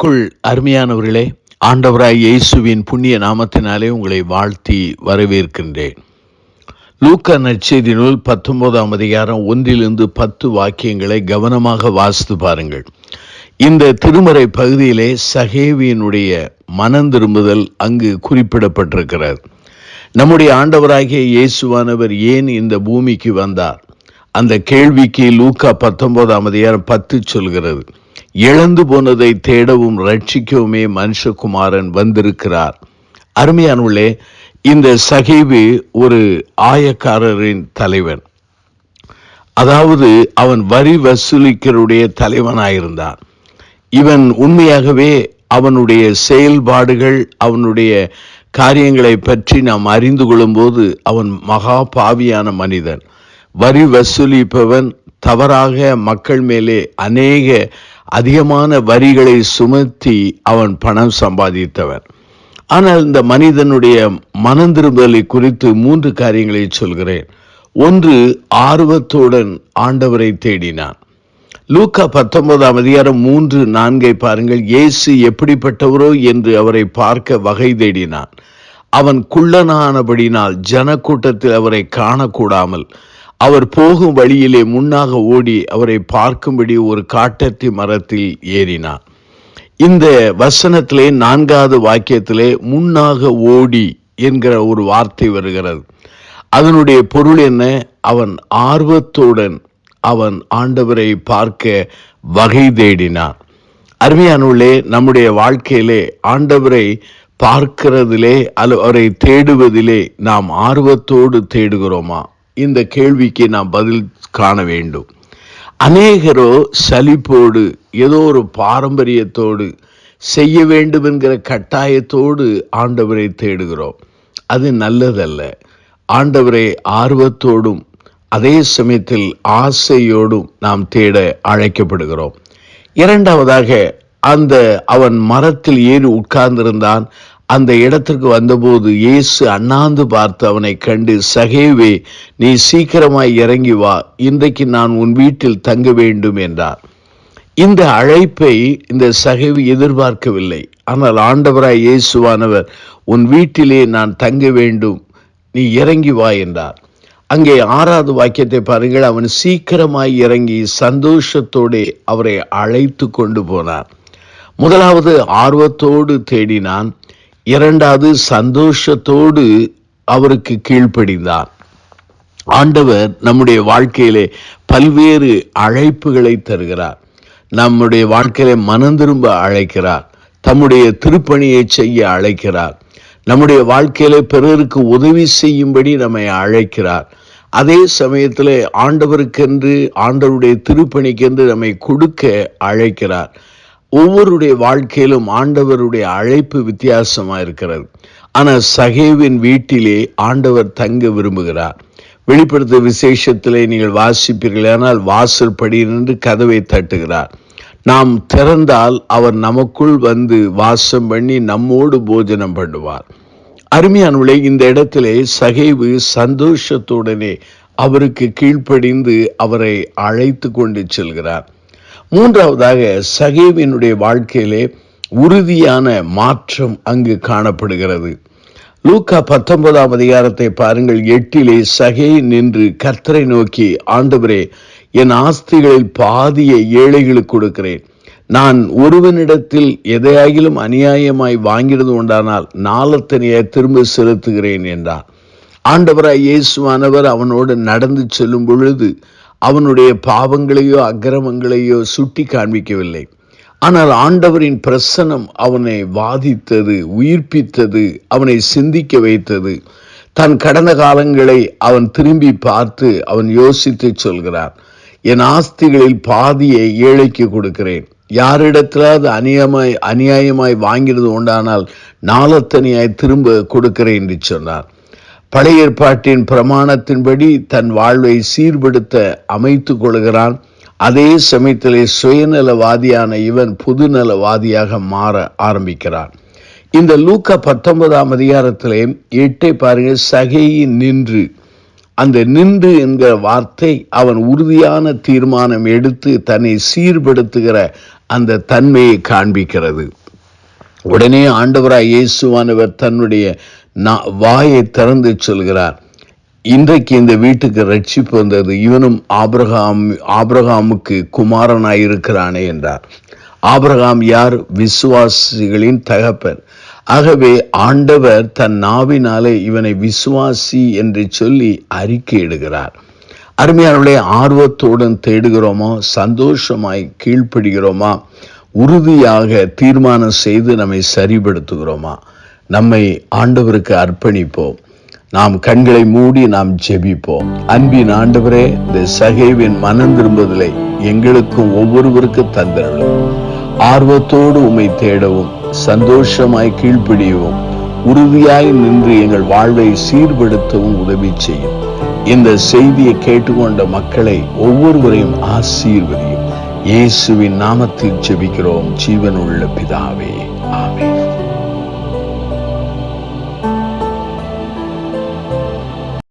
கிறிஸ்துவுக்குள் அருமையானவர்களே, ஆண்டவராய் இயேசுவின் புண்ணிய நாமத்தினாலே உங்களை வாழ்த்தி வரவேற்கின்றேன். லூக்கா நற்செய்தி நூல் 19ஆம் அதிகாரம் 1-10 வாக்கியங்களை கவனமாக வாசித்து பாருங்கள். இந்த திருமறை பகுதியிலே சகேவியினுடைய மனந்திரும்புதல் அங்கு குறிப்பிடப்பட்டிருக்கிறது. நம்முடைய ஆண்டவராகிய இயேசுவானவர் ஏன் இந்த பூமிக்கு வந்தார்? அந்த கேள்விக்கு லூக்கா 19ஆம் அதிகாரம் 10 சொல்கிறது. இழந்து போனதை தேடவும் ரட்சிக்கவுமே மனுஷகுமாரன் வந்திருக்கிறார். அருமையானவர்களே, இந்த சகேவு ஒரு ஆயக்காரரின் தலைவன். அதாவது அவன் வரி வசூலிக்கருடைய தலைவனாயிருந்தான். இவன் உண்மையாகவே அவனுடைய செயல்பாடுகள், அவனுடைய காரியங்களை பற்றி நாம் அறிந்து கொள்ளும்போது அவன் மகா பாவியான மனிதன். வரி வசூலிப்பவன், தவறாக மக்கள் மேலே அதிகமான வரிகளை சுமத்தி அவன் பணம் சம்பாதித்தவன். ஆனால் இந்த மனிதனுடைய மனந்திரும்பலை குறித்து 3 காரியங்களை சொல்கிறேன். 1, ஆர்வத்துடன் ஆண்டவரை தேடினான். லூக்கா 19ஆம் அதிகாரம் 3-4 பாருங்கள். இயேசு எப்படிப்பட்டவரோ என்று அவரை பார்க்க வகை தேடினான். அவன் குள்ளனானபடினால் ஜனக்கூட்டத்தில் அவரை காணக்கூடாமல் அவர் போகும் வழியிலே முன்னாக ஓடி அவரை பார்க்கும்படி ஒரு காட்டத்தி மரத்தில் ஏறினான். இந்த வசனத்திலே 4வது வாக்கியத்திலே முன்னாக ஓடி என்கிற ஒரு வார்த்தை வருகிறது. அதனுடைய பொருள் என்ன? அவன் ஆர்வத்துடன் அவன் ஆண்டவரை பார்க்க வகை தேடினான். அருமையானவர்களே, நம்முடைய வாழ்க்கையிலே ஆண்டவரை பார்க்கிறதிலே அவரை தேடுவதிலே நாம் ஆர்வத்தோடு தேடுகிறோமா? இந்த கேள்விக்கு நாம் பதில் காண வேண்டும். அநேகரோ சலிப்போடு, ஏதோ ஒரு பாரம்பரியத்தோடு, செய்ய வேண்டும் என்கிற கட்டாயத்தோடு ஆண்டவரை தேடுகிறோம். அது நல்லதல்ல. ஆண்டவரை ஆர்வத்தோடும் அதே சமயத்தில் ஆசையோடும் நாம் தேட அழைக்கப்படுகிறோம். 2வதாக, அவன் மரத்தில் ஏறி உட்கார்ந்திருந்தான். அந்த இடத்திற்கு வந்தபோது இயேசு அண்ணாந்து பார்த்து அவனை கண்டு, சகேவே, நீ சீக்கிரமாய் இறங்கி வா, இன்றைக்கு நான் உன் வீட்டில் தங்க வேண்டும் என்றார். இந்த அழைப்பை இந்த சகேவு எதிர்பார்க்கவில்லை. ஆனால் ஆண்டவராய் இயேசுவானவர், உன் வீட்டிலே நான் தங்க வேண்டும், நீ இறங்கி வா என்றார். அங்கே 6வது வாக்கியத்தை பாருங்கள். அவன் சீக்கிரமாய் இறங்கி சந்தோஷத்தோடு அவரை அழைத்து கொண்டு போனார். 1வது ஆர்வத்தோடு தேடினான். 2வது சந்தோஷத்தோடு அவருக்கு கீழ்ப்படிந்தான். ஆண்டவர் நம்முடைய வாழ்க்கையிலே பல்வேறு அழைப்புகளை தருகிறார். நம்முடைய வாழ்க்கையிலே மனந்திரும்ப அழைக்கிறார். தம்முடைய திருப்பணியை செய்ய அழைக்கிறார். நம்முடைய வாழ்க்கையிலே பிறருக்கு உதவி செய்யும்படி நம்மை அழைக்கிறார். அதே சமயத்தில் ஆண்டவருக்கென்று, ஆண்டவருடைய திருப்பணிக்கென்று நம்மை கொடுக்க அழைக்கிறார். ஒவ்வொருடைய வாழ்க்கையிலும் ஆண்டவருடைய அழைப்பு வித்தியாசமாக இருக்கிறது. ஆனால் சகேவின் வீட்டிலே ஆண்டவர் தங்க விரும்புகிறார். வெளிப்படுத்த விசேஷத்திலே நீங்கள் வாசிப்பீர்கள், ஆனால் வாசல் படி நின்று கதவை தட்டுகிறார். நாம் திறந்தால் அவர் நமக்குள் வந்து வாசம் பண்ணி நம்மோடு போஜனம் பண்ணுவார். அருமையானவர்களே, இந்த இடத்திலே சகேவு சந்தோஷத்துடனே அவருக்கு கீழ்ப்படிந்து அவரை அழைத்து கொண்டு செல்கிறார். 3வதாக, சகேவினுடைய வாழ்க்கையிலே உறுதியான மாற்றம் அங்கு காணப்படுகிறது. லூக்கா 19ஆம் அதிகாரத்தை பாருங்கள். 8 சகே நின்று கர்த்தரை நோக்கி, ஆண்டவரே, என் ஆஸ்திகளில் பாதியை ஏழைகளுக்கு கொடுக்கிறேன். நான் ஒருவனிடத்தில் எதையாகிலும் அநியாயமாய் வாங்கினது உண்டானால் 4 திரும்ப செலுத்துகிறேன் என்றார். ஆண்டவராய் இயேசுவானவர் அவனோடு நடந்து செல்லும் பொழுது அவனுடைய பாவங்களையோ அக்கிரமங்களையோ சுட்டி காண்பிக்கவில்லை. ஆனால் ஆண்டவரின் பிரசன்னம் அவனை வாதித்தது, உயிர்ப்பித்தது, அவனை சிந்திக்க வைத்தது. தன் கடந்த காலங்களை அவன் திரும்பி பார்த்து அவன் யோசித்து சொல்கிறான், என் ஆஸ்திகளில் பாதியை ஏழைக்கு கொடுக்கிறேன். யாரிடத்திலாவது அநியாயமாய் வாங்கிறது உண்டானால் 4 திரும்ப கொடுக்கிறேன் என்று சொன்னார். பழைய ஏற்பாட்டின் பிரமாணத்தின்படி தன் வாழ்வை சீர்படுத்த அமைத்து கொள்கிறான். அதே சமயத்திலே சுயநலவாதியான இவன் புதுநலவாதியாக மாற ஆரம்பிக்கிறான். இந்த லூக்கா 19ஆம் அதிகாரத்திலே 8 பாருங்கள். சகேயின் நின்று அந்த நின்று என்கிற வார்த்தை அவன் உறுதியான தீர்மானம் எடுத்து தன்னை சீர்படுத்துகிற அந்த தன்மையை காண்பிக்கிறது. உடனே ஆண்டவராய் இயேசுவானவர் தன்னுடைய வாயை திறந்து சொல்கிறார், இன்றைக்கு இந்த வீட்டுக்கு ரட்சிப்பு வந்தது, இவனும் ஆபிரகாமுக்கு குமாரனாயிருக்கிறானே என்றார். ஆபிரகாம் யார்? விசுவாசிகளின் தகப்பன். ஆகவே ஆண்டவர் தன் நாவினாலே இவனை விசுவாசி என்று சொல்லி அறிக்கையிடுகிறார். அருமையானவர்களே, ஆர்வத்துடன் தேடுகிறோமா? சந்தோஷமாய் கீழ்ப்படுகிறோமா? உறுதியாக தீர்மானம் செய்து நம்மை சரிபடுத்துகிறோமா? நம்மை ஆண்டவருக்கு அர்ப்பணிப்போம். நாம் கண்களை மூடி நாம் ஜெபிப்போம். அன்பின் ஆண்டவரே, இந்த சகேவின் மனம் திரும்புதலை எங்களுக்கும் ஒவ்வொருவருக்கும் தந்தருளும். ஆர்வத்தோடு உம்மை தேடவும், சந்தோஷமாய் கீழ்ப்படியவும், உறுதியாய் நின்று எங்கள் வாழ்வை சீர்படுத்தவும் உதவி செய்யும். இந்த செய்தியை கேட்டுக்கொண்ட மக்களை ஒவ்வொருவரையும் ஆசீர்வதியும். இயேசுவின் நாமத்தில் ஜெபிக்கிறோம் ஜீவனுள்ள பிதாவே, ஆமென்.